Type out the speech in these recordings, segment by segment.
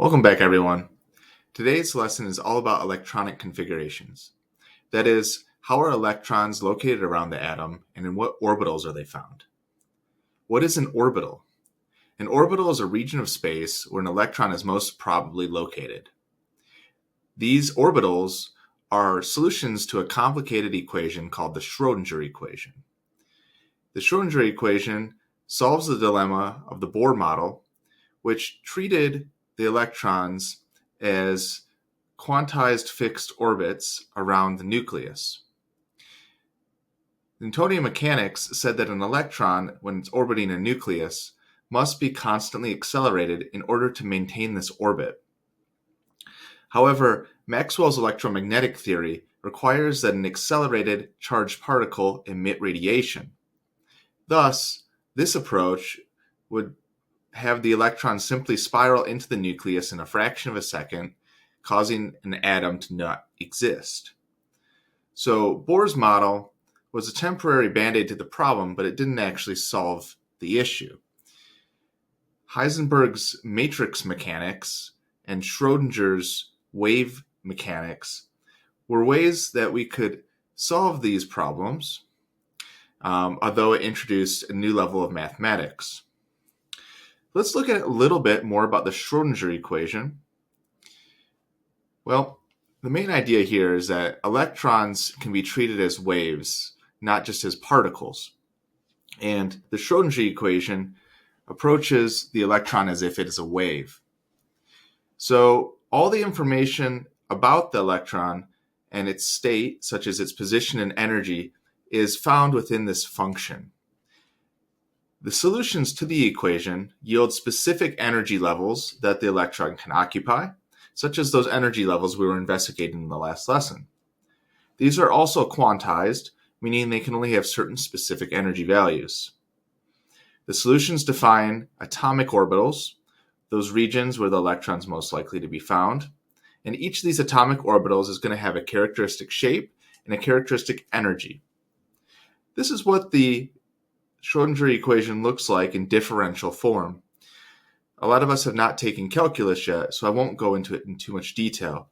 Welcome back, everyone. Today's lesson is all about electronic configurations. That is, how are electrons located around the atom and in what orbitals are they found? What is an orbital? An orbital is a region of space where an electron is most probably located. These orbitals are solutions to a complicated equation called the Schrödinger equation. The Schrödinger equation solves the dilemma of the Bohr model, which treated the electrons as quantized fixed orbits around the nucleus. Newtonian mechanics said that an electron, when it's orbiting a nucleus, must be constantly accelerated in order to maintain this orbit. However, Maxwell's electromagnetic theory requires that an accelerated charged particle emit radiation. Thus, this approach would have the electron simply spiral into the nucleus in a fraction of a second, causing an atom to not exist. So Bohr's model was a temporary band-aid to the problem, but it didn't actually solve the issue. Heisenberg's matrix mechanics and Schrödinger's wave mechanics were ways that we could solve these problems, although it introduced a new level of mathematics. Let's look at a little bit more about the Schrödinger equation. Well, the main idea here is that electrons can be treated as waves, not just as particles. And the Schrödinger equation approaches the electron as if it is a wave. So all the information about the electron and its state, such as its position and energy, is found within this function. The solutions to the equation yield specific energy levels that the electron can occupy, such as those energy levels we were investigating in the last lesson. These are also quantized, meaning they can only have certain specific energy values. The solutions define atomic orbitals, those regions where the electron is most likely to be found, and each of these atomic orbitals is going to have a characteristic shape and a characteristic energy. This is what the Schrödinger equation looks like in differential form. A lot of us have not taken calculus yet, so I won't go into it in too much detail.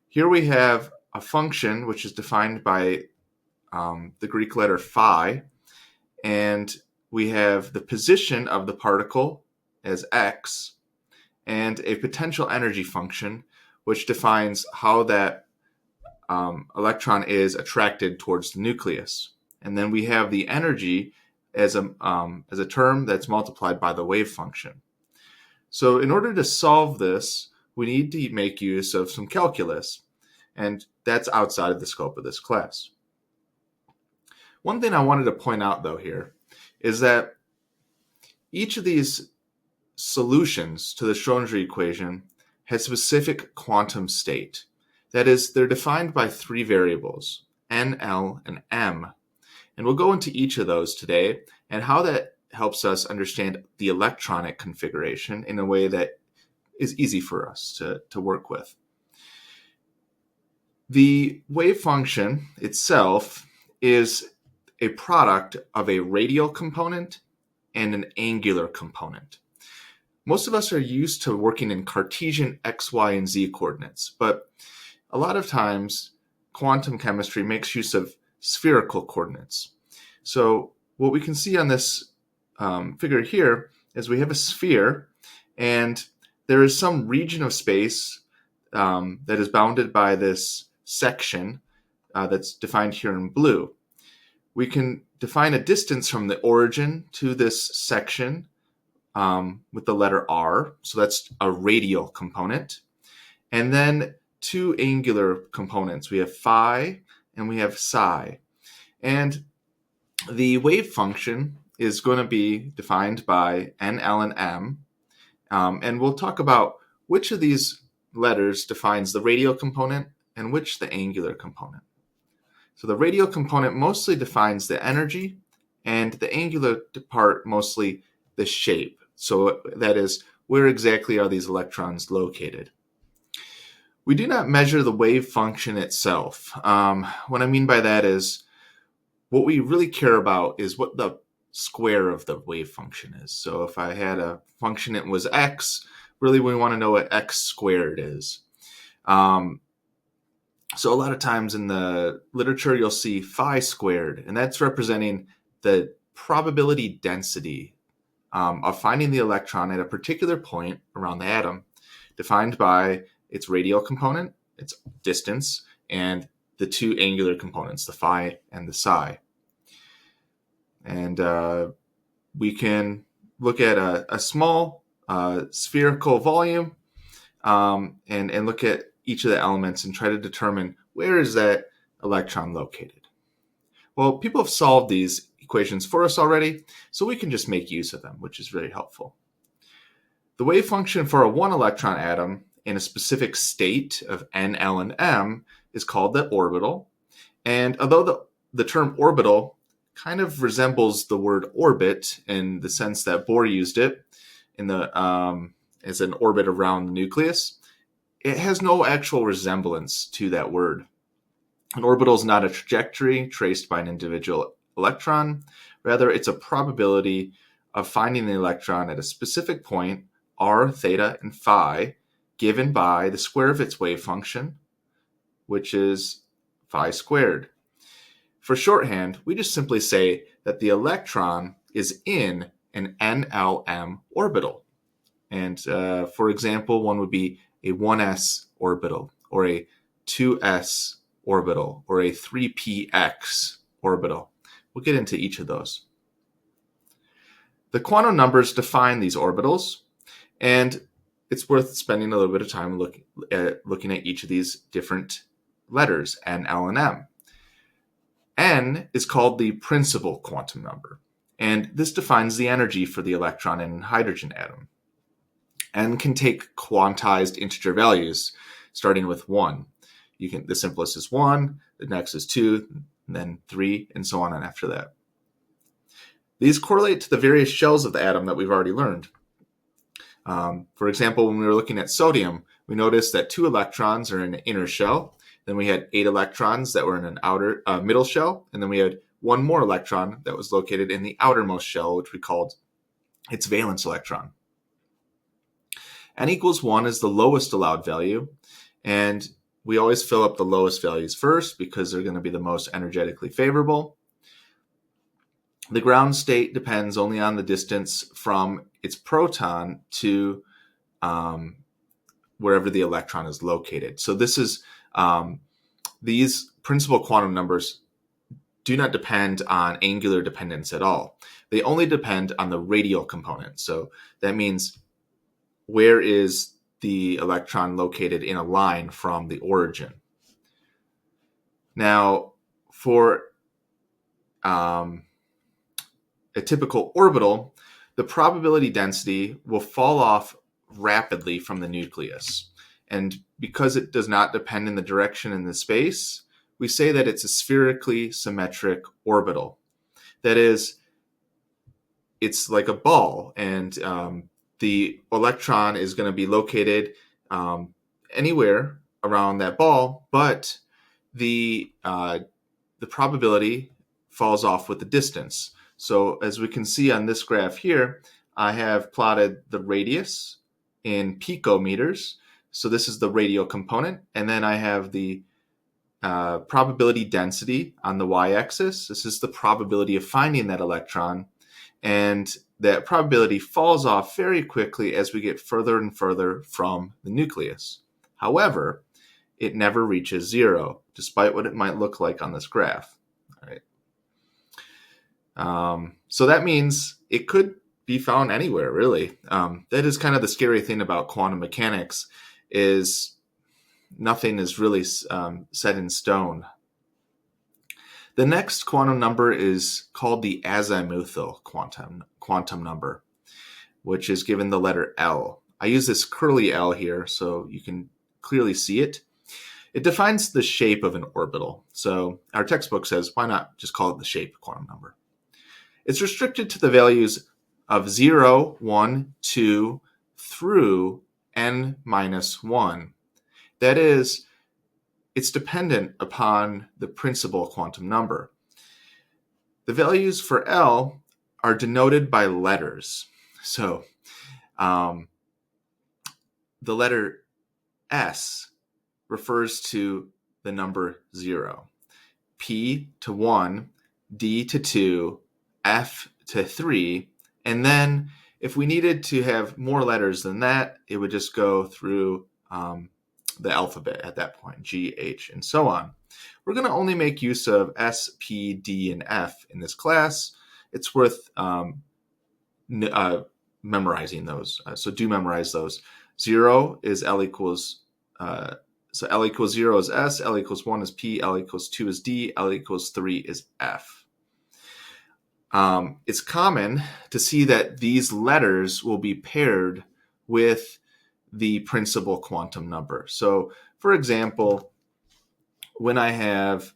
Here we have a function which is defined by the Greek letter phi, and we have the position of the particle as x, and a potential energy function which defines how that electron is attracted towards the nucleus. And then we have the energy as a term that's multiplied by the wave function. So in order to solve this, we need to make use of some calculus, and that's outside of the scope of this class. One thing I wanted to point out, though, here is that each of these solutions to the Schrödinger equation has specific quantum state. That is, they're defined by three variables, n, l, and m. And we'll go into each of those today and how that helps us understand the electronic configuration in a way that is easy for us to work with. The wave function itself is a product of a radial component and an angular component. Most of us are used to working in Cartesian x, y, and z coordinates, but a lot of times quantum chemistry makes use of spherical coordinates. So what we can see on this figure here is we have a sphere, and there is some region of space that is bounded by this section that's defined here in blue. We can define a distance from the origin to this section with the letter r, so that's a radial component. And then two angular components. We have phi and we have psi. And the wave function is going to be defined by n, l, and m. And we'll talk about which of these letters defines the radial component and which the angular component. So the radial component mostly defines the energy, and the angular part mostly the shape. So that is, where exactly are these electrons located? We do not measure the wave function itself. What I mean by that is, what we really care about is what the square of the wave function is. So if I had a function that was x, really we want to know what x squared is. So a lot of times in the literature, you'll see phi squared, and that's representing the probability density of finding the electron at a particular point around the atom, defined by its radial component, its distance, and the two angular components, the phi and the psi. And we can look at a small spherical volume and look at each of the elements and try to determine where is that electron located. Well, people have solved these equations for us already, so we can just make use of them, which is really helpful. The wave function for a one electron atom in a specific state of n, l, and m is called the orbital. And although the term orbital kind of resembles the word orbit in the sense that Bohr used it in the as an orbit around the nucleus, it has no actual resemblance to that word. An orbital is not a trajectory traced by an individual electron. Rather, it's a probability of finding the electron at a specific point, r, theta, and phi, given by the square of its wave function, which is phi squared. For shorthand, we just simply say that the electron is in an NLM orbital. And for example, one would be a 1s orbital, or a 2s orbital, or a 3px orbital. We'll get into each of those. The quantum numbers define these orbitals, and it's worth spending a little bit of time looking at each of these different letters, n, l, and m. N is called the principal quantum number, and this defines the energy for the electron in a hydrogen atom. N can take quantized integer values, starting with 1. The simplest is 1, the next is 2, and then 3, and so on and after that. These correlate to the various shells of the atom that we've already learned. For example, when we were looking at sodium, we noticed that 2 electrons are in an inner shell. Then we had 8 electrons that were in an outer middle shell, and then we had 1 more electron that was located in the outermost shell, which we called its valence electron. N equals 1 is the lowest allowed value, and we always fill up the lowest values first because they're going to be the most energetically favorable. The ground state depends only on the distance from its proton to wherever the electron is located. So this is these principal quantum numbers do not depend on angular dependence at all. They only depend on the radial component. So that means where is the electron located in a line from the origin. Now, for a typical orbital, the probability density will fall off rapidly from the nucleus. And because it does not depend in the direction in the space, we say that it's a spherically symmetric orbital. That is, it's like a ball, and the electron is going to be located anywhere around that ball, but the probability falls off with the distance. So as we can see on this graph here, I have plotted the radius in picometers. So this is the radial component, and then I have the probability density on the y-axis. This is the probability of finding that electron, and that probability falls off very quickly as we get further and further from the nucleus. However, it never reaches 0, despite what it might look like on this graph. All right. So that means it could be found anywhere, really. That is kind of the scary thing about quantum mechanics, is nothing is really set in stone. The next quantum number is called the azimuthal quantum number, which is given the letter L. I use this curly L here so you can clearly see it. It defines the shape of an orbital. So our textbook says, why not just call it the shape quantum number? It's restricted to the values of 0, 1, 2, through n minus 1. That is, it's dependent upon the principal quantum number. The values for L are denoted by letters. So the letter S refers to the number 0. P to 1, D to 2, F to 3, and then if we needed to have more letters than that, it would just go through the alphabet at that point, G, H, and so on. We're going to only make use of S, P, D, and F in this class. It's worth memorizing those. So do memorize those. 0 is L equals, so L equals 0 is S, L equals 1 is P, L equals 2 is D, L equals 3 is F. It's common to see that these letters will be paired with the principal quantum number. So, for example, when I have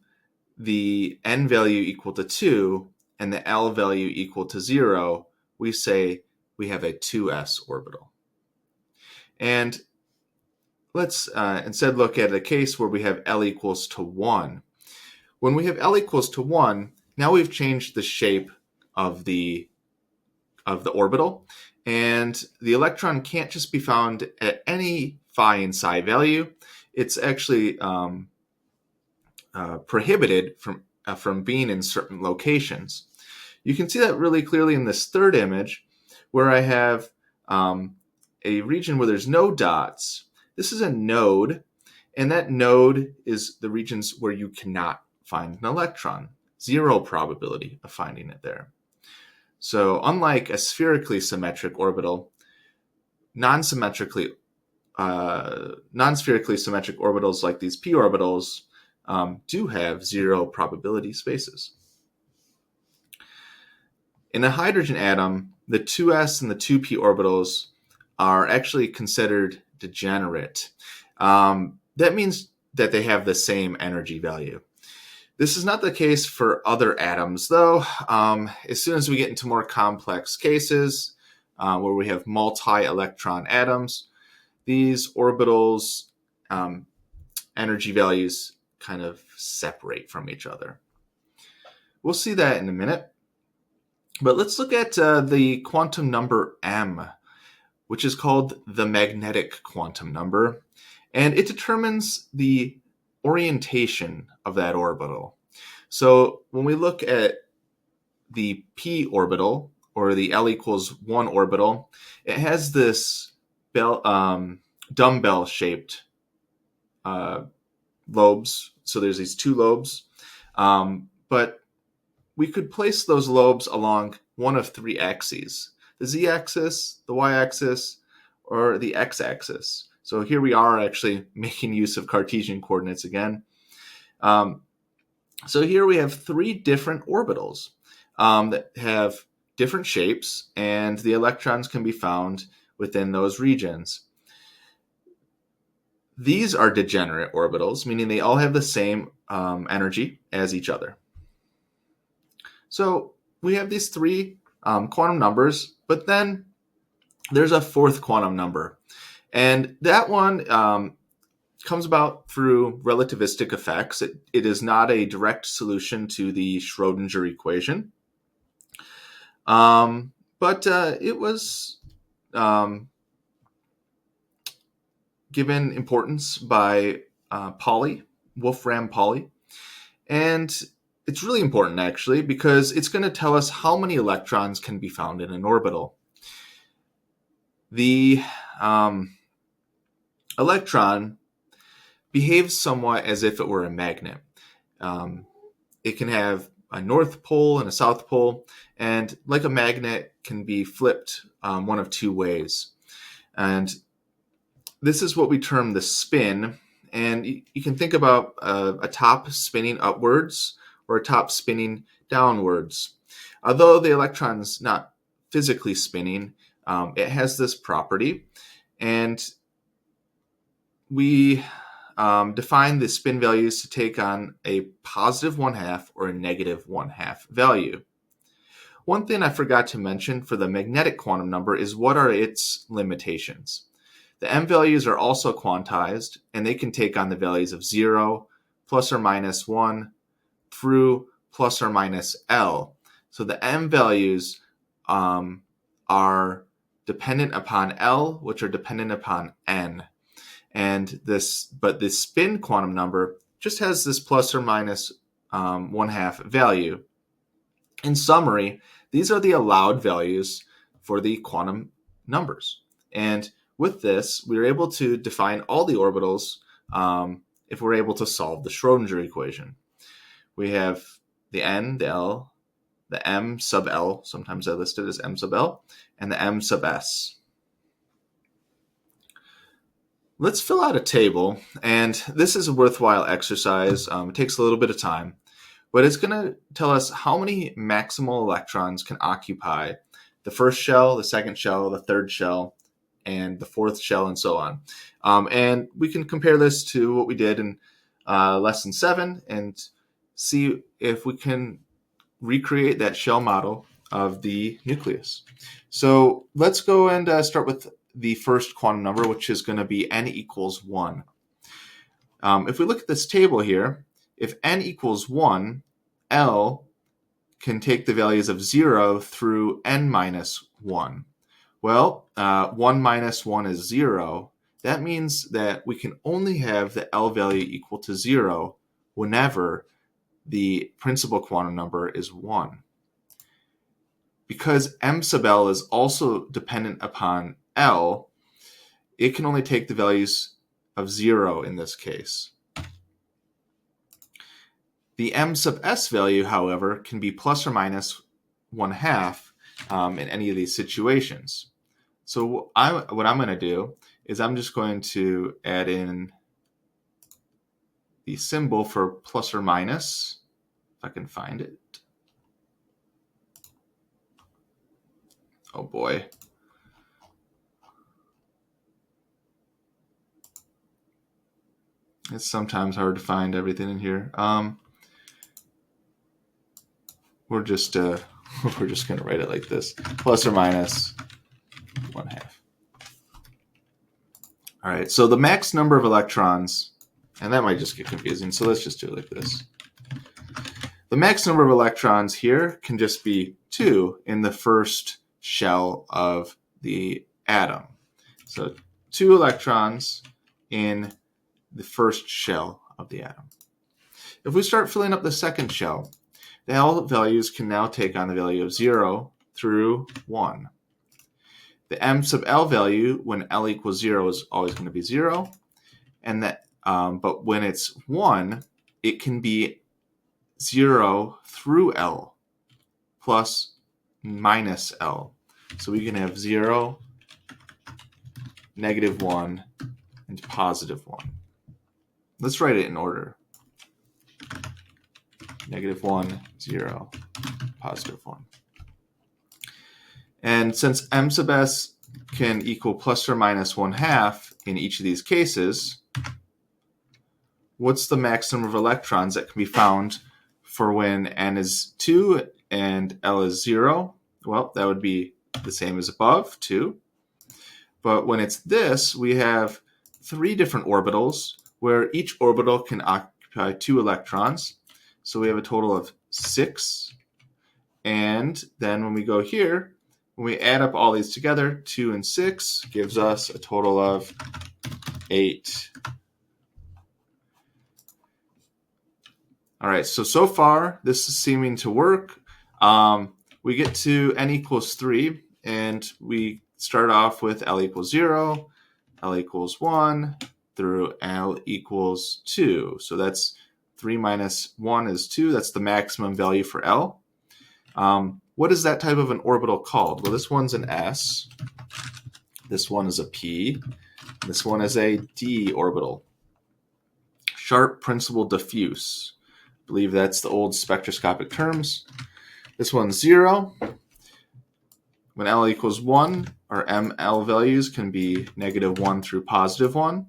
the n value equal to 2 and the L value equal to 0, we say we have a 2s orbital. And let's instead look at a case where we have L equals to 1. When we have L equals to 1, now we've changed the shape of the orbital, and the electron can't just be found at any phi and psi value. It's actually prohibited from being in certain locations. You can see that really clearly in this third image, where I have a region where there's no dots. This is a node, and that node is the regions where you cannot find an electron. 0 probability of finding it there. So unlike a spherically symmetric orbital, non-spherically symmetric orbitals like these p orbitals do have 0 probability spaces. In a hydrogen atom, the 2s and the 2p orbitals are actually considered degenerate. That means that they have the same energy value. This is not the case for other atoms, though. As soon as we get into more complex cases, where we have multi-electron atoms, these orbitals' energy values kind of separate from each other. We'll see that in a minute. But let's look at the quantum number m, which is called the magnetic quantum number, and it determines the orientation of that orbital. So when we look at the p orbital, or the L equals 1 orbital, it has this dumbbell-shaped lobes. So there's these 2 lobes, but we could place those lobes along one of 3 axes: the z-axis, the y-axis, or the x-axis. So here we are actually making use of Cartesian coordinates again. So here we have 3 different orbitals that have different shapes, and the electrons can be found within those regions. These are degenerate orbitals, meaning they all have the same energy as each other. So we have these 3 quantum numbers, but then there's a 4th quantum number. And that one comes about through relativistic effects. It is not a direct solution to the Schrodinger equation. But it was given importance by Wolfram Pauli. And it's really important, actually, because it's going to tell us how many electrons can be found in an orbital. The electron behaves somewhat as if it were a magnet. It can have a north pole and a south pole, and like a magnet, can be flipped one of 2 ways. And this is what we term the spin. And you can think about a top spinning upwards or a top spinning downwards. Although the electron's not physically spinning, it has this property. And we define the spin values to take on a positive 1/2 or a negative 1/2 value. One thing I forgot to mention for the magnetic quantum number is what are its limitations. The m values are also quantized, and they can take on the values of 0, plus or minus 1, through plus or minus L. So the m values are dependent upon L, which are dependent upon N. But this spin quantum number just has this plus or minus 1/2 value. In summary, these are the allowed values for the quantum numbers. And with this, we are able to define all the orbitals if we're able to solve the Schrodinger equation. We have the N, the L, the M sub L, sometimes I listed as M sub L, and the M sub S. Let's fill out a table, and this is a worthwhile exercise. It takes a little bit of time, but it's going to tell us how many maximal electrons can occupy the first shell, the second shell, the third shell, and the fourth shell, and so on. And we can compare this to what we did in lesson 7 and see if we can recreate that shell model of the nucleus. So let's go and start with the first quantum number, which is going to be n equals 1. If we look at this table here, if n equals 1, L can take the values of 0 through n minus 1. Well, 1 minus 1 is 0. That means that we can only have the L value equal to 0 whenever the principal quantum number is 1. Because M sub L is also dependent upon L, it can only take the values of 0 in this case. The M sub S value, however, can be plus or minus 1/2 in any of these situations. So what I'm going to do is I'm just going to add in the symbol for plus or minus, if I can find it. Oh boy. It's sometimes hard to find everything in here. We're just going to write it like this: plus or minus 1/2. All right. So the max number of electrons, and that might just get confusing. So let's just do it like this. The max number of electrons here can just be 2 in the first shell of the atom. So 2 electrons in the first shell of the atom. If we start filling up the second shell, the L values can now take on the value of 0 through 1. The M sub L value when L equals 0 is always going to be 0, and that but when it's 1, it can be 0 through L plus minus L. So we can have 0, -1, and +1. Let's write it in order. -1, 0, +1. And since M sub S can equal plus or minus 1/2 in each of these cases, what's the max number of electrons that can be found for when N is 2 and L is 0? Well, that would be the same as above, 2. But when it's this, we have 3 different orbitals where each orbital can occupy 2 electrons. So we have a total of 6. And then when we go here, when we add up all these together, 2 and 6 gives us a total of 8. All right, so far this is seeming to work. We get to n equals 3, and we start off with L equals 0, L equals 1, through L equals 2. So that's 3 minus 1 is 2. That's the maximum value for L. What is that type of an orbital called? Well, this one's an S. This one is a P. This one is a D orbital. Sharp principal diffuse. I believe that's the old spectroscopic terms. This one's 0. When L equals 1, our ML values can be -1 through +1.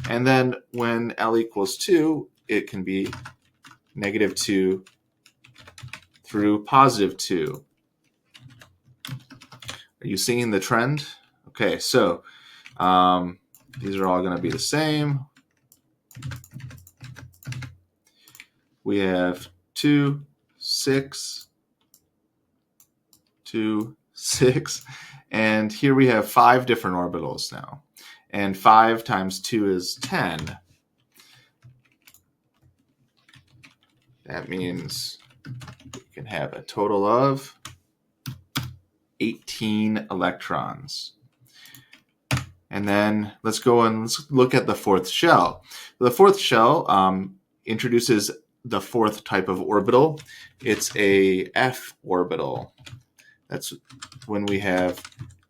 And then when L equals 2, it can be -2 through +2. Are you seeing the trend? Okay, so these are all going to be the same. We have 2, 6, 2, 6, And here we have 5 different orbitals now. And 5 times 2 is 10. That means we can have a total of 18 electrons. And then let's go and let's look at the 4th shell. The 4th shell introduces the 4th type of orbital. It's a f orbital. That's when we have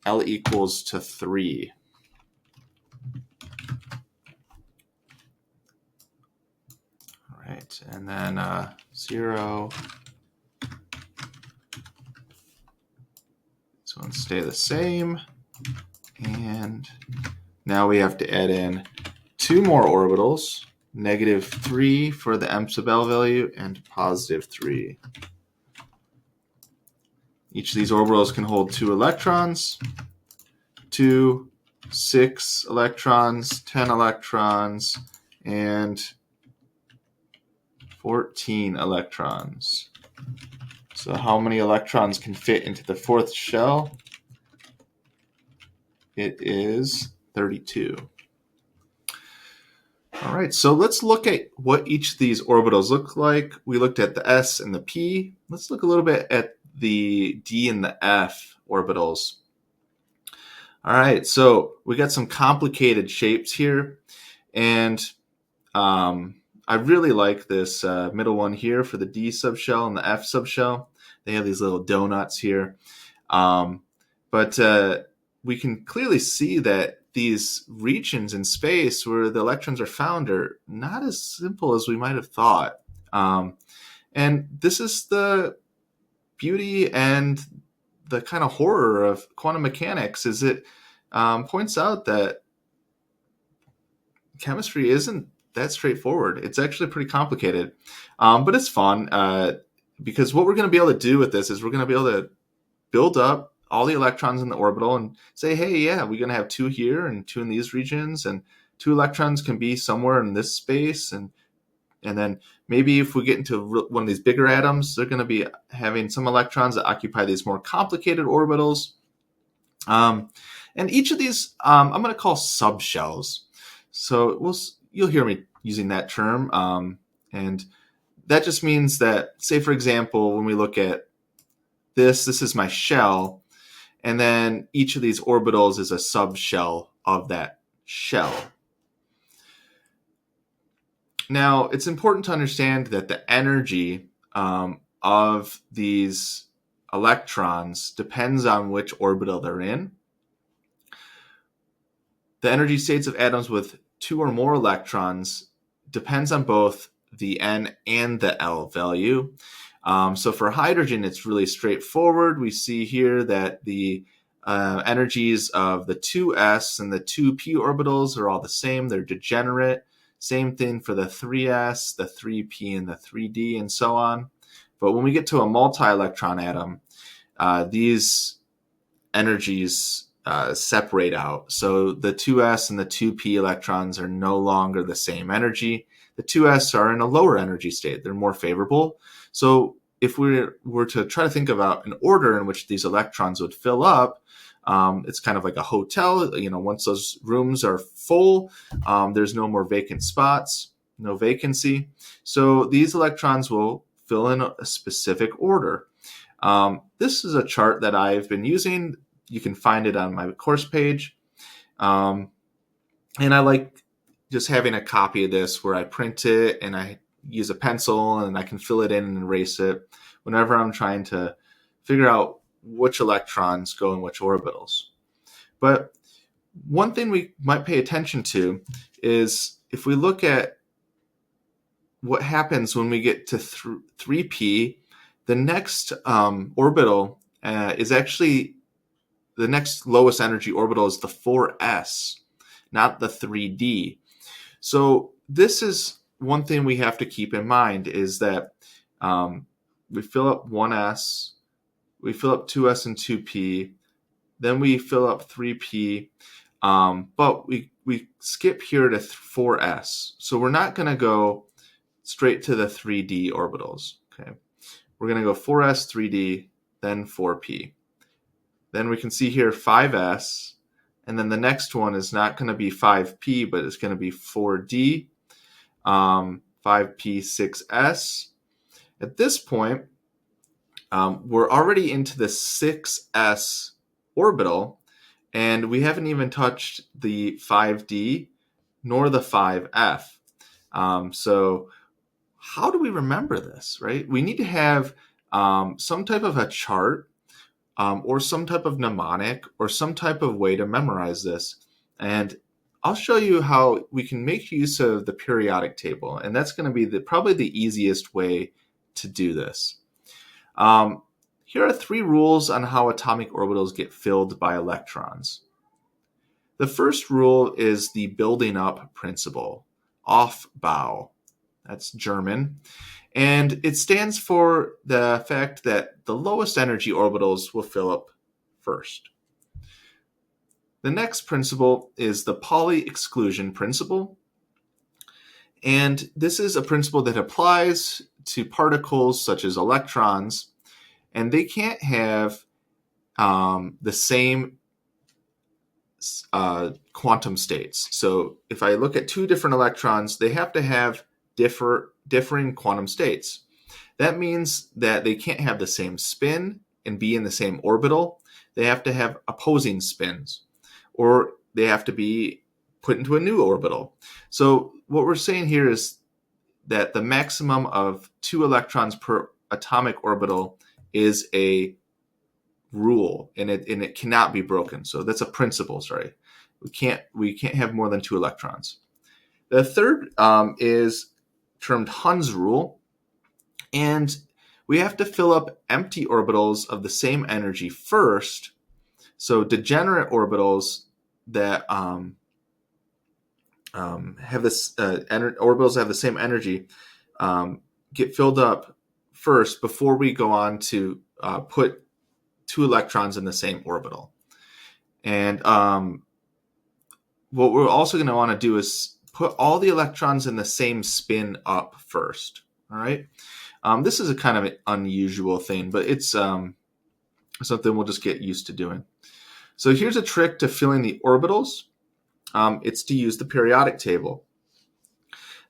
L equals to 3. All right, and then 0. This one stay the same. And now we have to add in 2 more orbitals, -3 for the m sub L value and +3. Each of these orbitals can hold 2 electrons, 2, 6 electrons, 10 electrons, and 14 electrons. So how many electrons can fit into the 4th shell? It is 32. All right, so let's look at what each of these orbitals look like. We looked at the s and the p. Let's look a little bit at the d and the f orbitals. All right, so we got some complicated shapes here, and I really like this middle one here for the d subshell and the f subshell. They have these little donuts here, but we can clearly see that these regions in space where the electrons are found are not as simple as we might have thought. And this is the beauty and the kind of horror of quantum mechanics, is it points out that chemistry isn't that straightforward. It's actually pretty complicated, but it's fun because what we're going to be able to do with this is we're going to be able to build up all the electrons in the orbital and say, hey, yeah, we're going to have 2 here and 2 in these regions, and 2 electrons can be somewhere in this space. And then maybe if we get into one of these bigger atoms, they're going to be having some electrons that occupy these more complicated orbitals. And each of these I'm going to call subshells. So you'll hear me using that term. And that just means that, say, for example, when we look at this is my shell, and then each of these orbitals is a subshell of that shell. Now, it's important to understand that the energy of these electrons depends on which orbital they're in. The energy states of atoms with 2 or more electrons depends on both the N and the L value. So for hydrogen, it's really straightforward. We see here that the energies of the 2s and the 2p orbitals are all the same. They're degenerate. Same thing for the 3s, the 3p, and the 3d, and so on. But when we get to a multi-electron atom, these energies separate out. So the 2s and the 2p electrons are no longer the same energy. The 2s are in a lower energy state. They're more favorable. So if we were to try to think about an order in which these electrons would fill up, it's kind of like a hotel. Once those rooms are full, there's no more vacant spots, no vacancy. So these electrons will fill in a specific order. This is a chart that I've been using. You can find it on my course page. And I like just having a copy of this where I print it and I use a pencil and I can fill it in and erase it whenever I'm trying to figure out which electrons go in which orbitals. But one thing we might pay attention to is if we look at what happens when we get to 3p, the next orbital is actually the next lowest energy orbital is the 4s, not the 3d. So this is one thing we have to keep in mind, is that we fill up 1s, we fill up 2s and 2p, then we fill up 3p, but we skip here to 4s. So we're not going to go straight to the 3d orbitals. Okay, we're going to go 4s, 3d, then 4p. Then we can see here 5s, and then the next one is not going to be 5p, but it's going to be 4d, 5p, 6s. At this point, we're already into the 6s orbital, and we haven't even touched the 5d nor the 5f. So how do we remember this, right? We need to have some type of a chart or some type of mnemonic or some type of way to memorize this. And I'll show you how we can make use of the periodic table. And that's going to be probably the easiest way to do this. Here are 3 rules on how atomic orbitals get filled by electrons. The first rule is the building up principle, Aufbau. That's German. And it stands for the fact that the lowest energy orbitals will fill up first. The next principle is the Pauli exclusion principle. And this is a principle that applies to particles such as electrons, and they can't have the same quantum states. So if I look at 2 different electrons, they have to have differing quantum states. That means that they can't have the same spin and be in the same orbital. They have to have opposing spins, or they have to be put into a new orbital. So what we're saying here is that the maximum of 2 electrons per atomic orbital is a rule, and it cannot be broken. So that's a principle. Sorry, we can't have more than 2 electrons. The third is termed Hund's rule, and we have to fill up empty orbitals of the same energy first. So degenerate orbitals that have this orbitals that have the same energy get filled up first before we go on to put 2 electrons in the same orbital. And what we're also going to want to do is put all the electrons in the same spin up first. All right. This is a kind of an unusual thing, but it's something we'll just get used to doing. So here's a trick to filling the orbitals. It's to use the periodic table.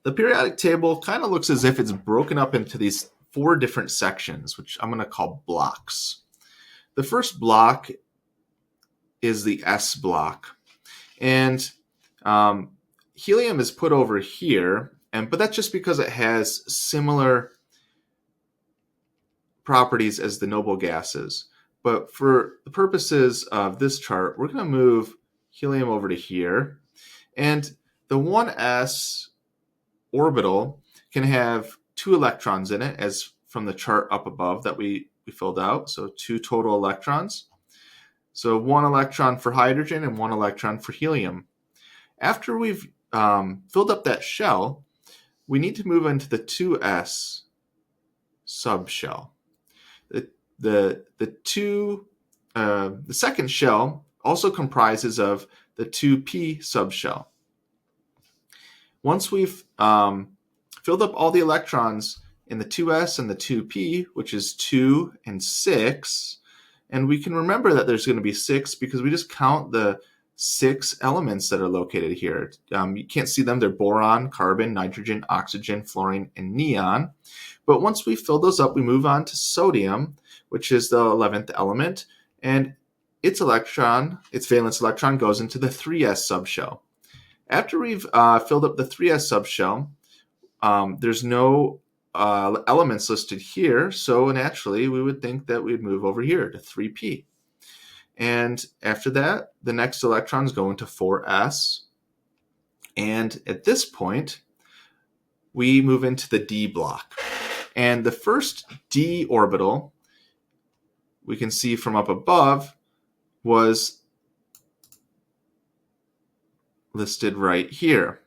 The periodic table kind of looks as if it's broken up into these 4 different sections, which I'm going to call blocks. The first block is the S block, and helium is put over here, but that's just because it has similar properties as the noble gases. But for the purposes of this chart, we're going to move helium over to here, and the 1s orbital can have 2 electrons in it, as from the chart up above that we filled out. So 2 total electrons. So 1 electron for hydrogen and 1 electron for helium. After we've filled up that shell, we need to move into the 2s subshell. The second shell also comprises of the 2p subshell. Once we've filled up all the electrons in the 2s and the 2p, which is 2 and 6, and we can remember that there's going to be 6 because we just count the 6 elements that are located here. You can't see them. They're boron, carbon, nitrogen, oxygen, fluorine, and neon. But once we fill those up, we move on to sodium, which is the 11th element, and its valence electron goes into the 3s subshell. After we've filled up the 3s subshell, there's no elements listed here, so naturally we would think that we'd move over here to 3p. And after that, the next electrons go into 4s, and at this point, we move into the d block. And the first d orbital, we can see from up above, was listed right here.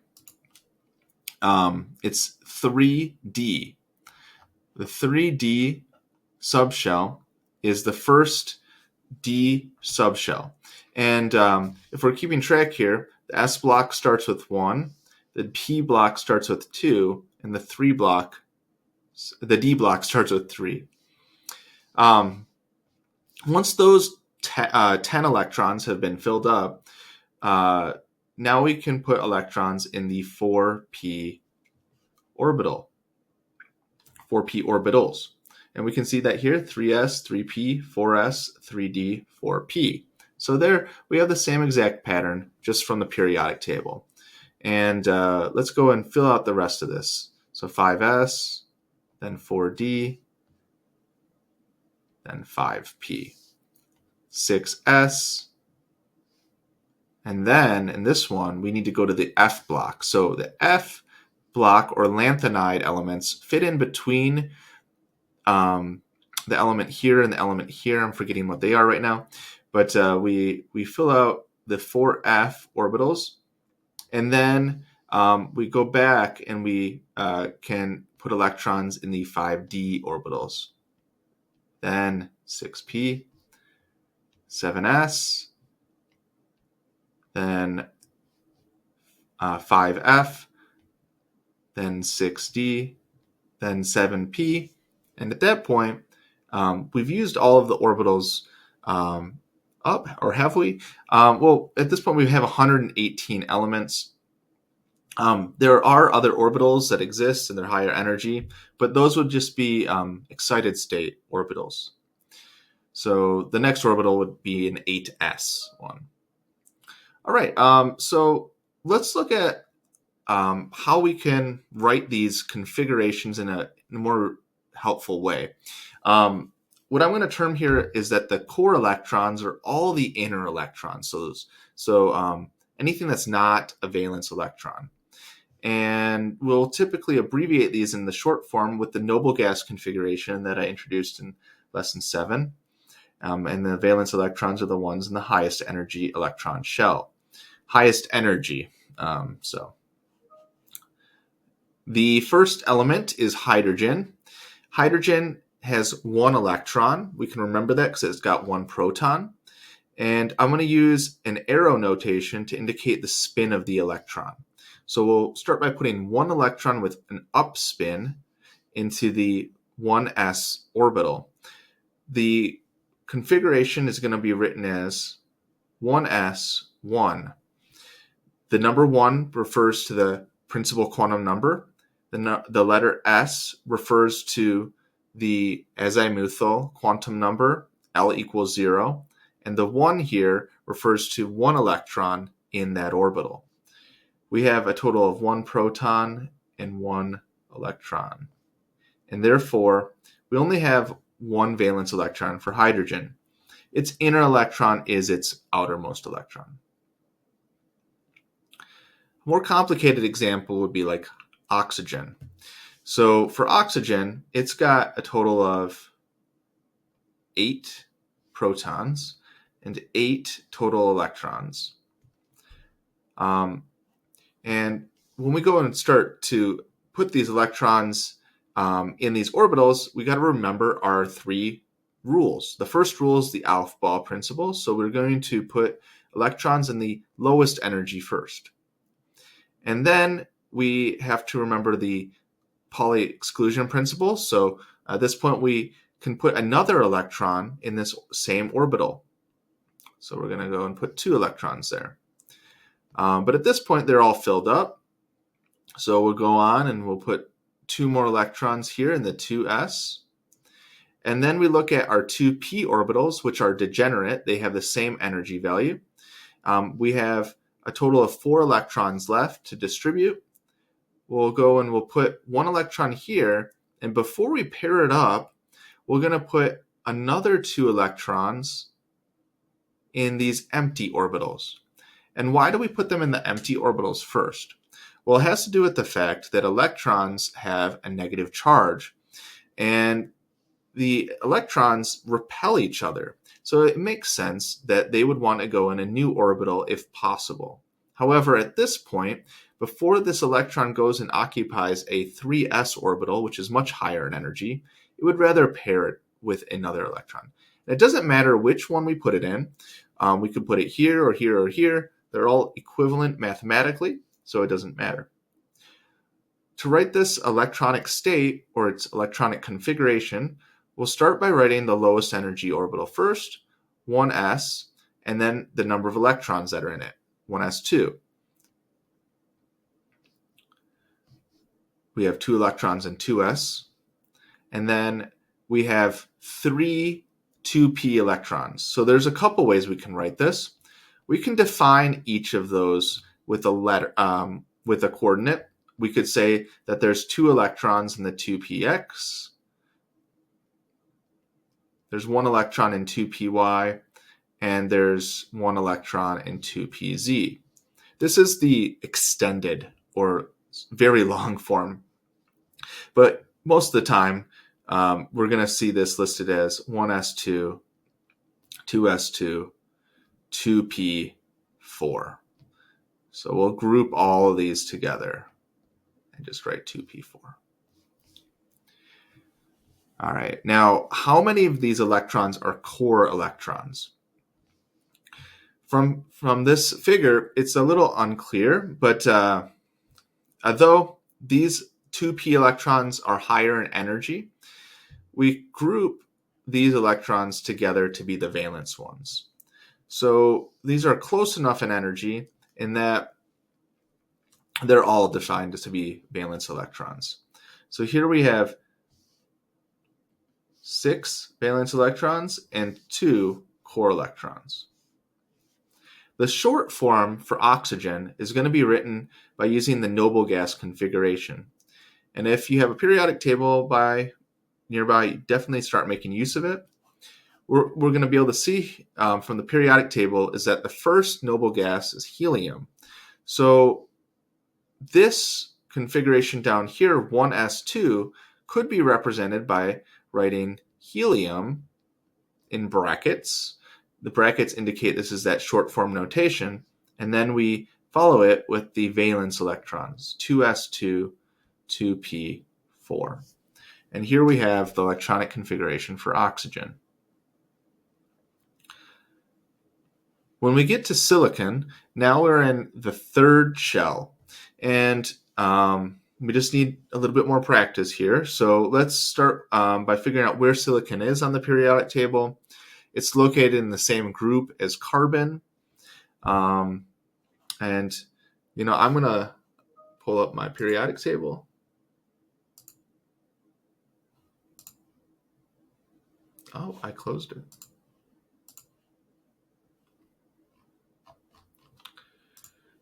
It's 3d. The 3d subshell is the first d subshell. And if we're keeping track here, the s block starts with 1, the p block starts with 2, and the d block starts with 3. Once those 10 electrons have been filled up, now we can put electrons in the 4p orbital, 4p orbitals. And we can see that here, 3s, 3p, 4s, 3d, 4p. So there we have the same exact pattern just from the periodic table. And let's go and fill out the rest of this. So 5s, then 4d, then 5p, 6s, and then in this one, we need to go to the F block. So the F block or lanthanide elements fit in between the element here and the element here. I'm forgetting what they are right now. But we fill out the 4F orbitals, and then we go back and we can put electrons in the 5D orbitals. Then 6P, 7S, then 5F, then 6D, then 7P. And at that point, we've used all of the orbitals up, or have we? Well, at this point, we have 118 elements. There are other orbitals that exist and they're higher energy, but those would just be excited state orbitals. So the next orbital would be an 8s one. All right, so let's look at how we can write these configurations in a more helpful way. What I'm going to term here is that the core electrons are all the inner electrons. So anything that's not a valence electron. And we'll typically abbreviate these in the short form with the noble gas configuration that I introduced in lesson 7. And the valence electrons are the ones in the highest energy electron shell. Highest energy. So the first element is hydrogen. Hydrogen has one electron. We can remember that because it's got one proton. And I'm going to use an arrow notation to indicate the spin of the electron. So we'll start by putting one electron with an up spin into the 1s orbital. The configuration is going to be written as 1s1. The number 1 refers to the principal quantum number. The letter S refers to the azimuthal quantum number, L equals 0. And the 1 here refers to one electron in that orbital. We have a total of one proton and one electron. And therefore, we only have one valence electron for hydrogen. Its inner electron is its outermost electron. A more complicated example would be like oxygen. So for oxygen, it's got a total of 8 protons and 8 total electrons. And when we go and start to put these electrons in these orbitals, we got to remember our 3 rules. The first rule is the Aufbau principle. So we're going to put electrons in the lowest energy first. And then we have to remember the Pauli exclusion principle. So at this point, we can put another electron in this same orbital. So we're going to go and put 2 electrons there. But at this point, they're all filled up. So we'll go on and we'll put 2 more electrons here in the 2s. And then we look at our 2p orbitals, which are degenerate. They have the same energy value. We have a total of 4 electrons left to distribute. We'll go and we'll put 1 electron here. And before we pair it up, we're going to put another 2 electrons in these empty orbitals. And why do we put them in the empty orbitals first? Well, it has to do with the fact that electrons have a negative charge, and the electrons repel each other. So it makes sense that they would want to go in a new orbital if possible. However, at this point, before this electron goes and occupies a 3s orbital, which is much higher in energy, it would rather pair it with another electron. And it doesn't matter which one we put it in. We could put it here or here or here. They're all equivalent mathematically, so it doesn't matter. To write this electronic state, or its electronic configuration, we'll start by writing the lowest energy orbital first. 1s, and then the number of electrons that are in it, 1s2. We have 2 electrons in 2s, and then we have 3 2p electrons. So there's a couple ways we can write this. We can define each of those with a letter, with a coordinate. We could say that there's 2 electrons in the 2px. There's 1 electron in 2py, and there's 1 electron in 2pz. This is the extended or very long form, but most of the time we're going to see this listed as 1s2, 2s2, 2p4. So we'll group all of these together and just write 2p4. All right, now how many of these electrons are core electrons? From this figure, it's a little unclear, but although these 2p electrons are higher in energy, we group these electrons together to be the valence ones. So these are close enough in energy in that they're all defined to be valence electrons. So here we have 6 valence electrons and 2 core electrons. The short form for oxygen is going to be written by using the noble gas configuration. And if you have a periodic table nearby, definitely start making use of it. We're going to be able to see from the periodic table is that the first noble gas is helium. So this configuration down here, 1s2, could be represented by writing helium in brackets. The brackets indicate this is that short form notation, and then we follow it with the valence electrons, 2s2, 2p4. And here we have the electronic configuration for oxygen. When we get to silicon, now we're in the third shell, and we just need a little bit more practice here. So let's start by figuring out where silicon is on the periodic table. It's located in the same group as carbon. And, I'm going to pull up my periodic table. Oh, I closed it.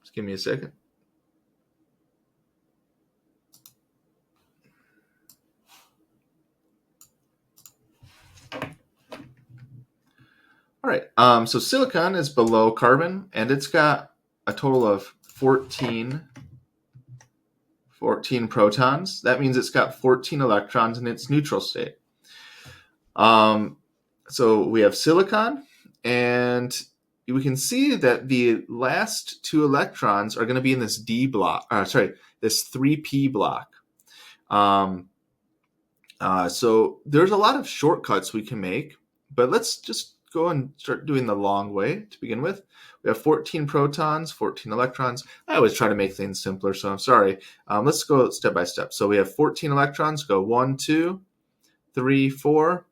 Just give me a second. All right, so silicon is below carbon, and it's got a total of 14 protons. That means it's got 14 electrons in its neutral state. So we have silicon, and we can see that the last 2 electrons are going to be in this this 3p block. So there's a lot of shortcuts we can make, but let's just go and start doing the long way to begin with. We have 14 protons, 14 electrons. I always try to make things simpler, so I'm sorry. Let's go step by step. So we have 14 electrons. Go 1, 2, 3, 4,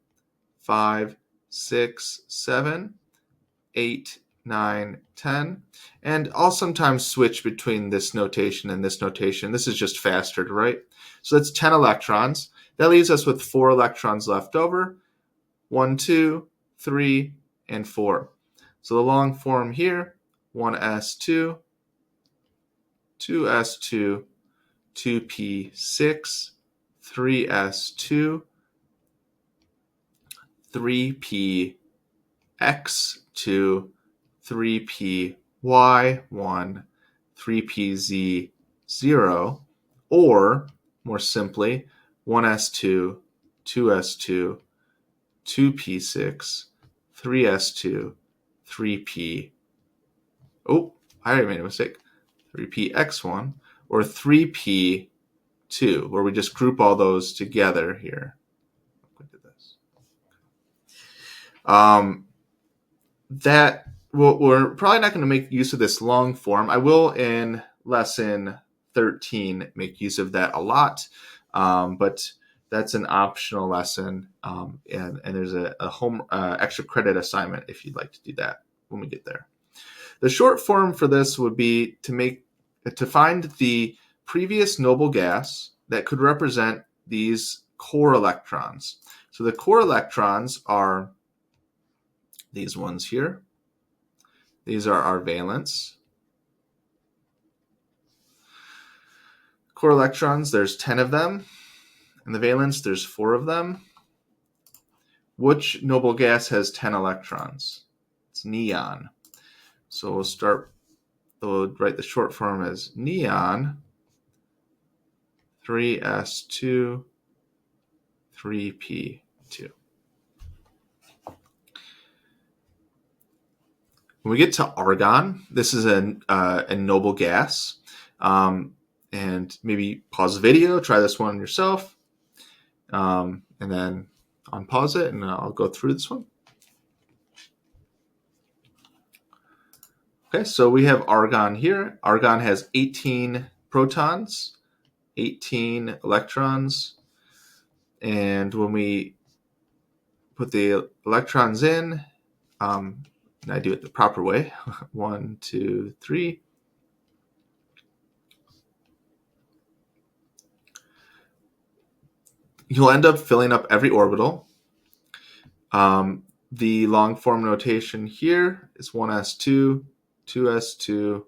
5, 6, 7, 8, 9, 10. And I'll sometimes switch between this notation and this notation. This is just faster to write. So that's 10 electrons. That leaves us with 4 electrons left over. 1, 2, 3, and 4. So the long form here, 1s2, 2s2, 2p6, 3s2, 3px2, 3py1, 3pz0, or more simply, 1s2, 2s2, 2p6, 3s2, 3p, oh, I already made a mistake, 3px1, or 3p2, where we just group all those together here. Look at this. We're probably not going to make use of this long form. I will in lesson 13 make use of that a lot, but that's an optional lesson, and there's a home extra credit assignment if you'd like to do that when we get there. The short form for this would be to find the previous noble gas that could represent these core electrons. So the core electrons are these ones here. These are our valence. Core electrons, there's 10 of them. And the valence, there's 4 of them. Which noble gas has 10 electrons? It's neon. So we'll write the short form as neon, 3s2, 3p2. When we get to argon, this is a noble gas. And maybe pause the video, try this one yourself, and then unpause it, and I'll go through this one. Okay, so we have argon here. Argon has 18 protons, 18 electrons, and when we put the electrons in, and I do it the proper way, 1, 2, 3. You'll end up filling up every orbital. The long form notation here is 1s2, 2s2,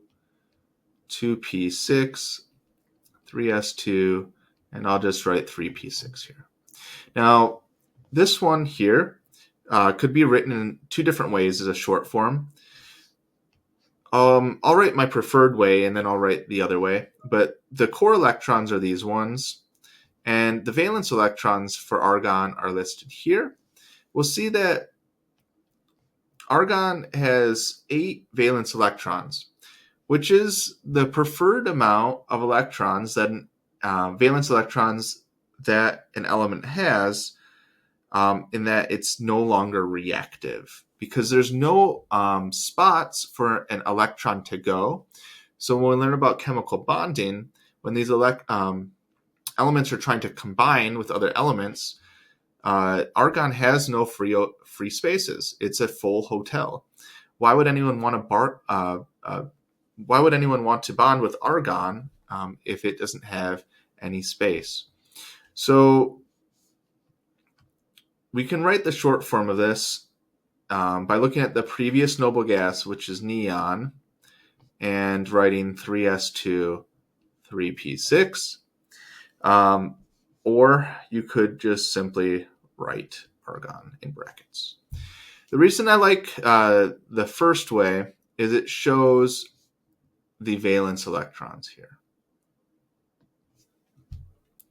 2p6, 3s2, and I'll just write 3p6 here. Now, this one here could be written in 2 different ways as a short form. I'll write my preferred way, and then I'll write the other way. But the core electrons are these ones, and the valence electrons for argon are listed here. We'll see that argon has 8 valence electrons, which is the preferred amount of electrons that valence electrons that an element has, in that it's no longer reactive because there's no spots for an electron to go. So when we learn about chemical bonding, when these elements are trying to combine with other elements, argon has no free spaces. It's a full hotel. Why would anyone want to bond with argon if it doesn't have any space? So we can write the short form of this by looking at the previous noble gas, which is neon, and writing 3s2, 3p6. Or you could just simply write argon in brackets. The reason I like the first way is it shows the valence electrons here.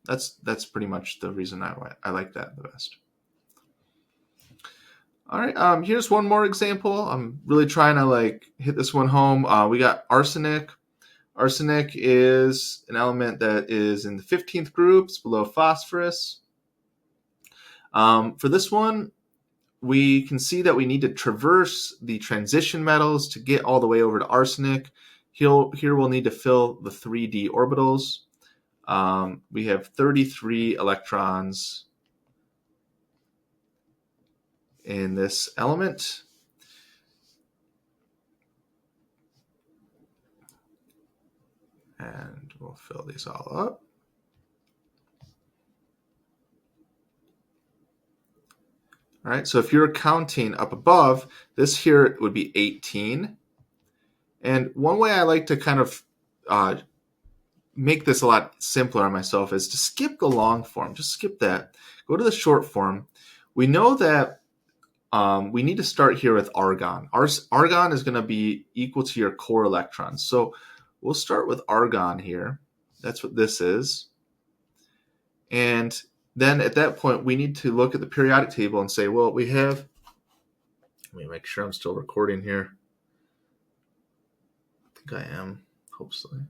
That's pretty much the reason I like that the best. All right, here's one more example. I'm really trying to hit this one home. We got arsenic. Arsenic is an element that is in the 15th group. It's below phosphorus. For this one, we can see that we need to traverse the transition metals to get all the way over to arsenic. Here we'll need to fill the 3d orbitals. We have 33 electrons in this element. And we'll fill these all up. All right, so if you're counting up above, this here would be 18. And one way I like to kind of make this a lot simpler on myself is to skip the long form. Just skip that. Go to the short form. We know that we need to start here with argon. Argon is going to be equal to your core electrons. So we'll start with argon here. That's what this is. And then at that point, we need to look at the periodic table and say, well, we have, let me make sure I'm still recording here. I think I am, hopefully.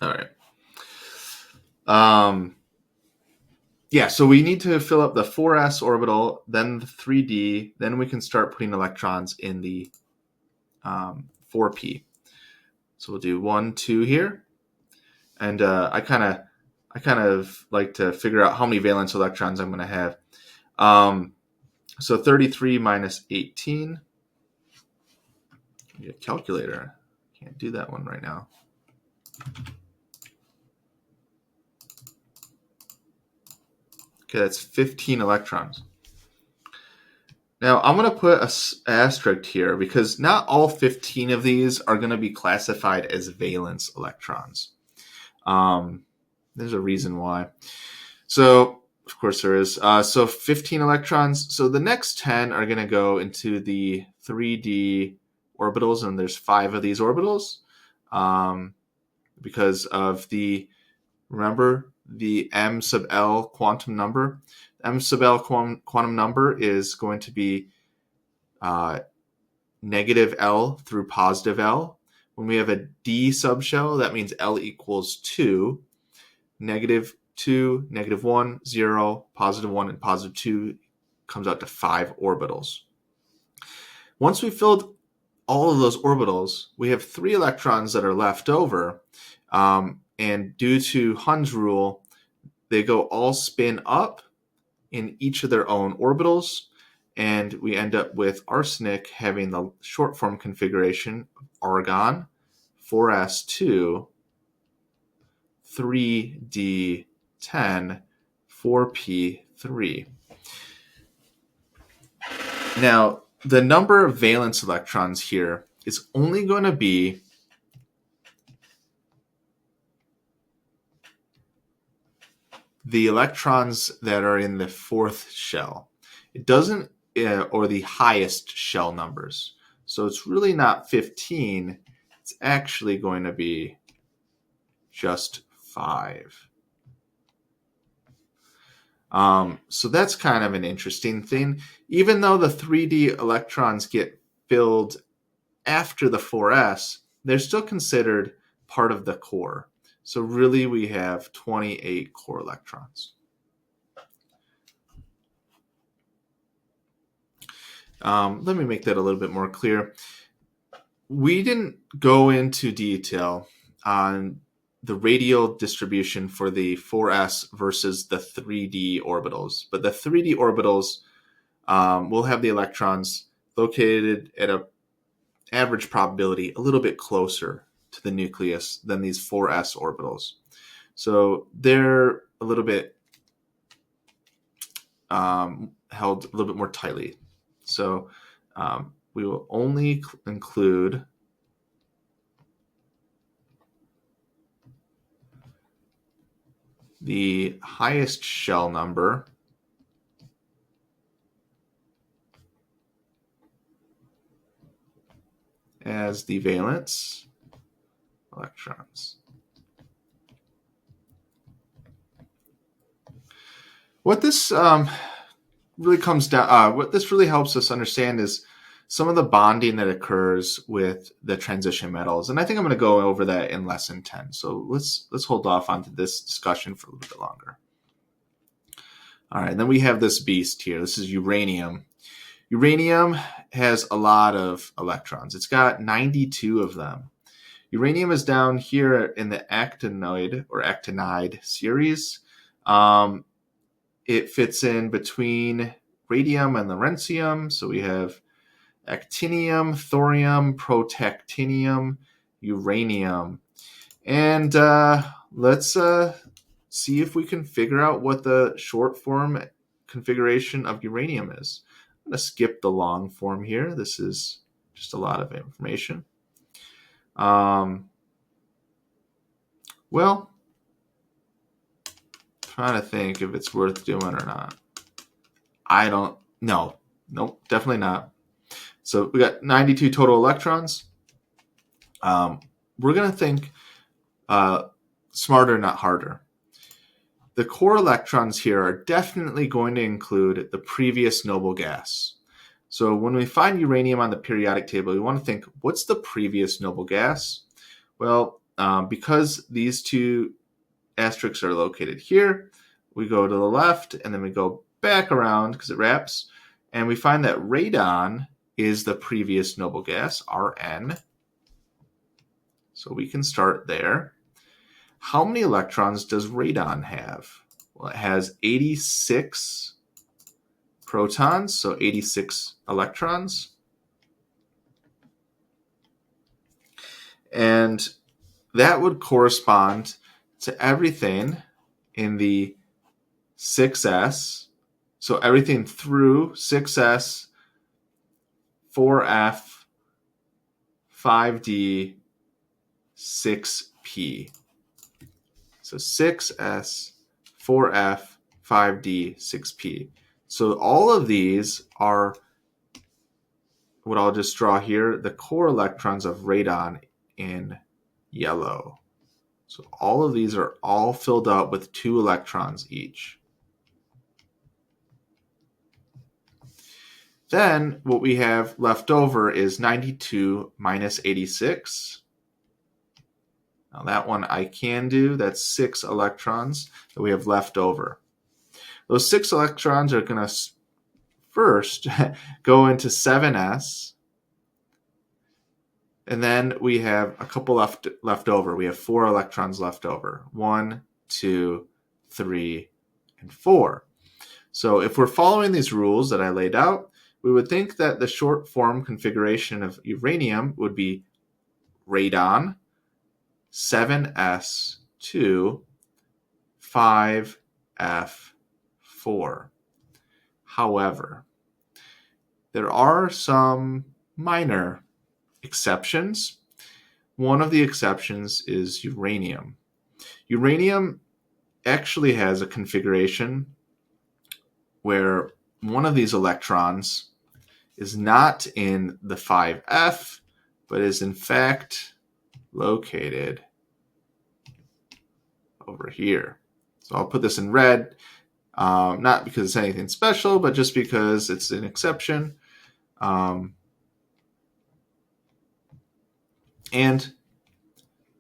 All right. Yeah, so we need to fill up the 4s orbital, then the 3d, then we can start putting electrons in the 4p. So we'll do 1, 2 here. And I I kind of like to figure out how many valence electrons I'm going to have. So 33 minus 18. Get a calculator. Can't do that one right now. Okay, that's 15 electrons. Now, I'm going to put an asterisk here because not all 15 of these are going to be classified as valence electrons. There's a reason why. So, of course there is. So 15 electrons. So the next 10 are going to go into the 3D orbitals, and there's 5 of these orbitals because of remember the M sub L quantum number. M sub L quantum number is going to be negative L through positive L. When we have a D subshell, that means L equals 2. Negative 2, negative 1, 0, positive 1, and positive 2 comes out to 5 orbitals. Once we filled all of those orbitals, we have 3 electrons that are left over. And due to Hund's rule, they go all spin up in each of their own orbitals. And we end up with arsenic having the short form configuration of argon, 4s2, 3d10, 4p3. Now, the number of valence electrons here is only going to be the electrons that are in the 4th shell. It doesn't, or the highest shell numbers. So it's really not 15. It's actually going to be just 5. So that's kind of an interesting thing. Even though the 3D electrons get filled after the 4s, they're still considered part of the core. So really we have 28 core electrons. Let me make that a little bit more clear. We didn't go into detail on the radial distribution for the 4s versus the 3D orbitals. But the 3D orbitals will have the electrons located at an average probability a little bit closer to the nucleus than these 4s orbitals. So they're a little bit held a little bit more tightly. So we will only include the highest shell number as the valence electrons. What this really comes down, what this really helps us understand is some of the bonding that occurs with the transition metals, and I think I'm going to go over that in lesson 10. So let's hold off onto this discussion for a little bit longer. All right, then we have this beast here. This is uranium. Uranium has a lot of electrons. It's got 92 of them. Uranium is down here in the actinoid or actinide series. It fits in between radium and lawrencium. So we have actinium, thorium, protactinium, uranium. And let's see if we can figure out what the short form configuration of uranium is. I'm going to skip the long form here. This is just a lot of information. Well, trying to think if it's worth doing or not. I don't know. Nope, definitely not. So we got 92 total electrons. We're going to think smarter, not harder. The core electrons here are definitely going to include the previous noble gas. So when we find uranium on the periodic table, we want to think, what's the previous noble gas? Well, because these two asterisks are located here, we go to the left and then we go back around because it wraps, and we find that radon is the previous noble gas, Rn. So we can start there. How many electrons does radon have? Well, it has 86 protons, so 86 electrons. And that would correspond to everything in the 6s. So everything through 6s, 4f, 5d, 6p. So 6s, 4f, 5d, 6p. So all of these are what I'll just draw here, the core electrons of radon in yellow. So all of these are all filled up with 2 electrons each. Then what we have left over is 92 minus 86. Now that one I can do. That's 6 electrons that we have left over. Those 6 electrons are going to first go into 7s. And then we have a couple left over. We have 4 electrons left over. 1, 2, 3, and 4. So if we're following these rules that I laid out, we would think that the short form configuration of uranium would be radon 7s2 5f4. However, there are some minor exceptions. One of the exceptions is uranium. Uranium actually has a configuration where one of these electrons is not in the 5f, but is in fact located over here. So I'll put this in red, not because it's anything special, but just because it's an exception. And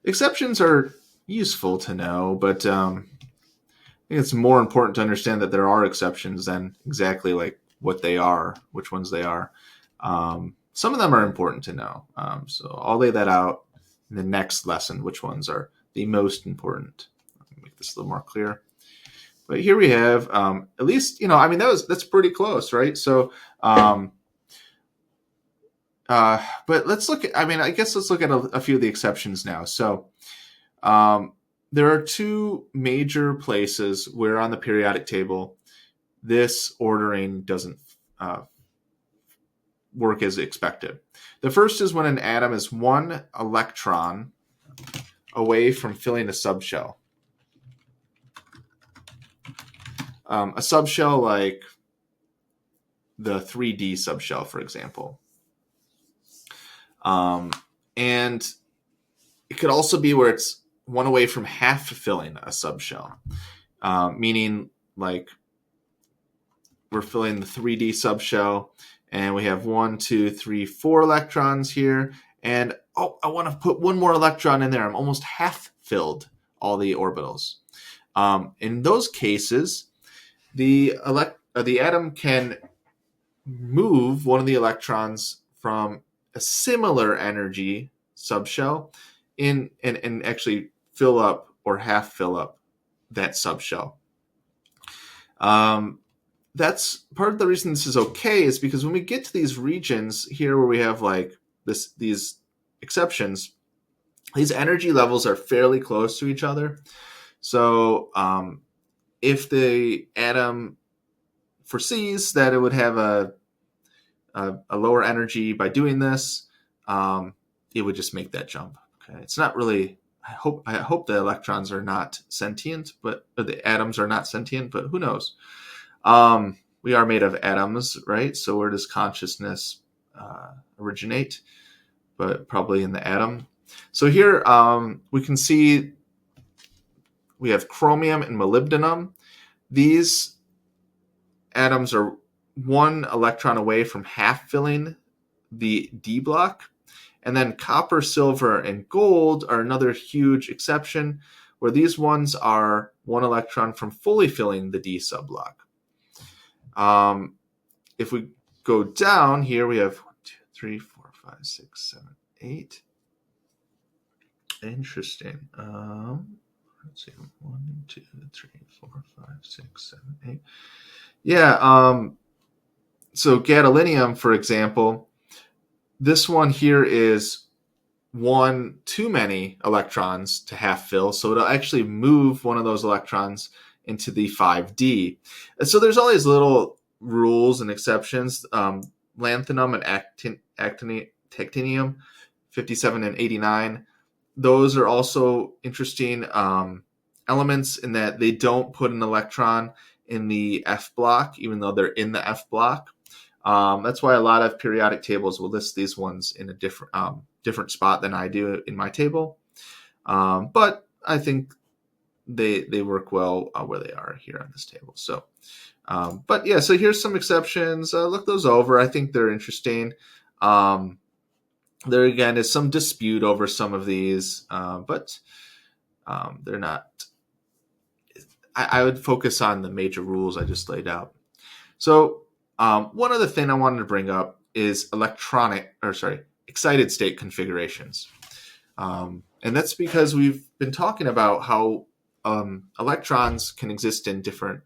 exceptions are useful to know, but I think it's more important to understand that there are exceptions than exactly like what they are, which ones they are. Some of them are important to know. So I'll lay that out in the next lesson, which ones are the most important. Let me make this a little more clear. But here we have, at least, that's pretty close, right? So, but let's look at, let's look at a few of the exceptions now. So, there are 2 major places where on the periodic table this ordering doesn't work as expected. The first is when an atom is 1 electron away from filling a subshell. A subshell like the 3D subshell, for example. And it could also be where it's 1 away from half filling a subshell, meaning like we're filling the 3D subshell and we have 1, 2, 3, 4 electrons here. And I want to put 1 more electron in there. I'm almost half filled all the orbitals. In those cases, the atom can move 1 of the electrons from a similar energy subshell and actually fill up or half fill up that subshell. That's part of the reason this is okay is because when we get to these regions here where we have like these exceptions, these energy levels are fairly close to each other. So if the atom foresees that it would have a lower energy by doing this, it would just make that jump. Okay, it's not really. I hope the electrons are not sentient, but the atoms are not sentient. But who knows? We are made of atoms, right? So where does consciousness originate? But probably in the atom. So here we can see we have chromium and molybdenum. These atoms are 1 electron away from half filling the D block. And then copper, silver, and gold are another huge exception, where these ones are 1 electron from fully filling the D subblock. If we go down here, we have 1, 2, 3, 4, 5, 6, 7, 8. Interesting. Let's see, 1, 2, 3, 4, 5, 6, 7, 8. Yeah. So gadolinium, for example, this one here is one too many electrons to half fill, so it'll actually move one of those electrons into the 5D. And so there's all these little rules and exceptions. Lanthanum and actinium, 57 and 89, those are also interesting elements in that they don't put an electron in the F block, even though they're in the F block. That's why a lot of periodic tables will list these ones in a different spot than I do in my table. But I think they work well where they are here on this table. So, but yeah, so here's some exceptions. Look those over. I think they're interesting. There again is some dispute over some of these, but they're not. I would focus on the major rules I just laid out. So one other thing I wanted to bring up is excited state configurations. And that's because we've been talking about how electrons can exist in different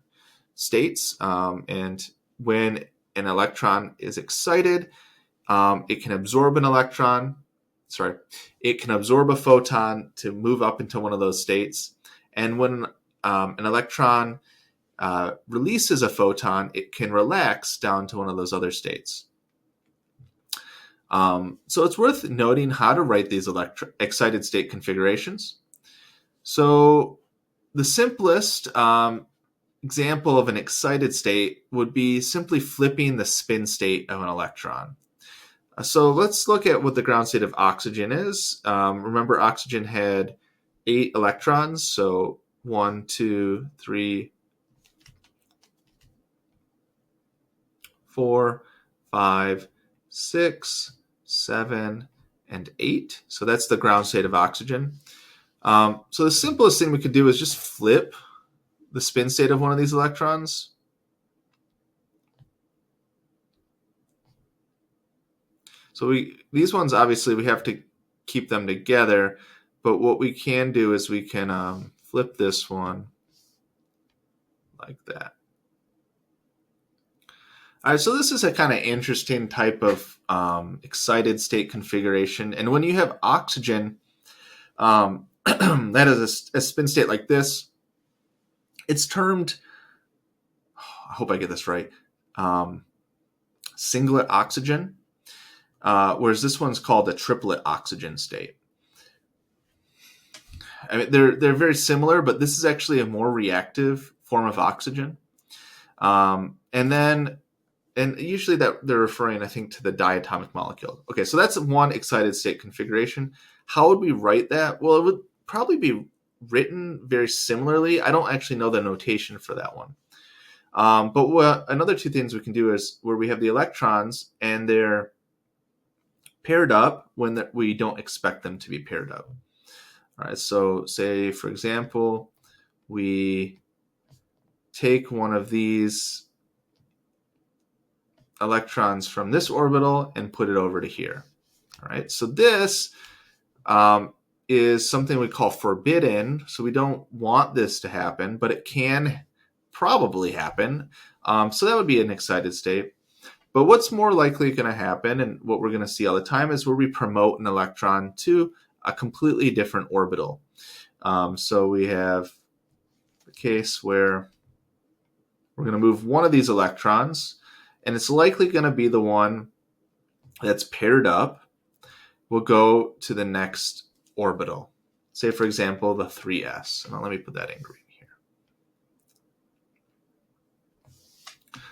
states. And when an electron is excited, it can absorb an electron. It can absorb a photon to move up into one of those states. And when an electron releases a photon, it can relax down to one of those other states. So it's worth noting how to write these excited state configurations. So the simplest example of an excited state would be simply flipping the spin state of an electron. So let's look at what the ground state of oxygen is. Remember, oxygen had 8 electrons. So 1, 2, 3, 4, 5, 6, 7, and 8. So that's the ground state of oxygen. So the simplest thing we could do is just flip the spin state of one of these electrons. So these ones, obviously, we have to keep them together. But what we can do is we can flip this one like that. All right, so this is a kind of interesting type of excited state configuration. And when you have oxygen that is a spin state like this, it's termed, I hope I get this right, singlet oxygen, whereas this one's called a triplet oxygen state. I mean, they're very similar, but this is actually a more reactive form of oxygen. And usually that they're referring, I think, to the diatomic molecule. Okay, so that's one excited state configuration. How would we write that? Well, it would probably be written very similarly. I don't actually know the notation for that one. But another two things we can do is where we have the electrons and they're paired up when we don't expect them to be paired up. All right, so say, for example, we take one of these electrons from this orbital and put it over to here. All right, so this is something we call forbidden. So we don't want this to happen, but it can probably happen. So that would be an excited state. But what's more likely going to happen, and what we're going to see all the time, is where we promote an electron to a completely different orbital. So we have a case where we're going to move one of these electrons, and it's likely going to be the one that's paired up will go to the next orbital. Say, for example, the 3s. Now let me put that in green here.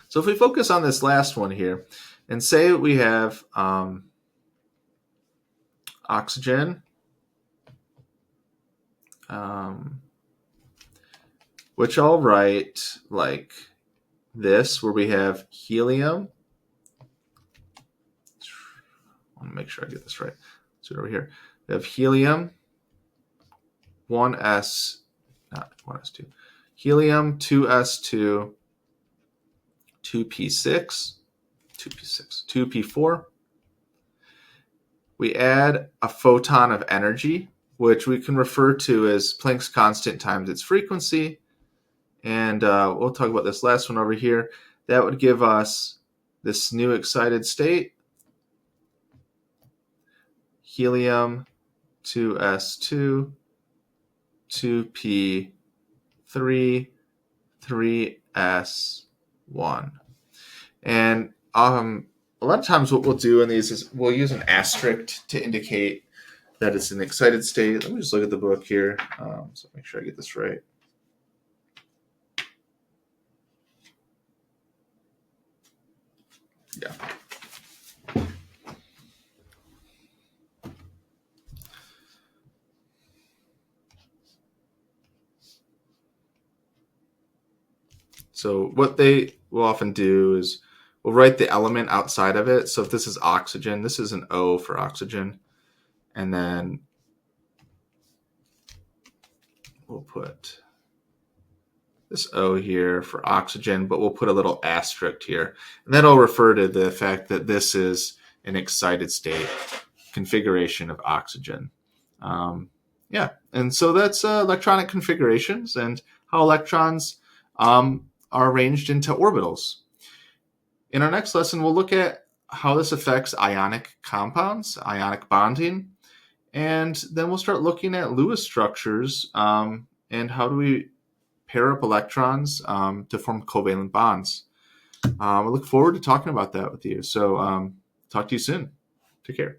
So if we focus on this last one here, and say we have oxygen, which I'll write like this, where we have helium. I want to make sure I get this right. Let's do it over here. We have helium, 1s, not 1s2, helium, 2s2, 2p6, 2p4. We add a photon of energy which we can refer to as Planck's constant times its frequency. And we'll talk about this last one over here. That would give us this new excited state, helium 2s2, 2p3, 3s1. And a lot of times what we'll do in these is we'll use an asterisk to indicate that it's an excited state. Let me just look at the book here, so make sure I get this right. Yeah. So what they will often do is we'll write the element outside of it. So if this is oxygen, this is an O for oxygen. And then we'll put this O here for oxygen, but we'll put a little asterisk here. And that'll refer to the fact that this is an excited state configuration of oxygen. Yeah, and so that's electronic configurations and how electrons are arranged into orbitals. In our next lesson, we'll look at how this affects ionic compounds, ionic bonding, and then we'll start looking at Lewis structures and how do we pair up electrons to form covalent bonds. I look forward to talking about that with you. So talk to you soon. Take care.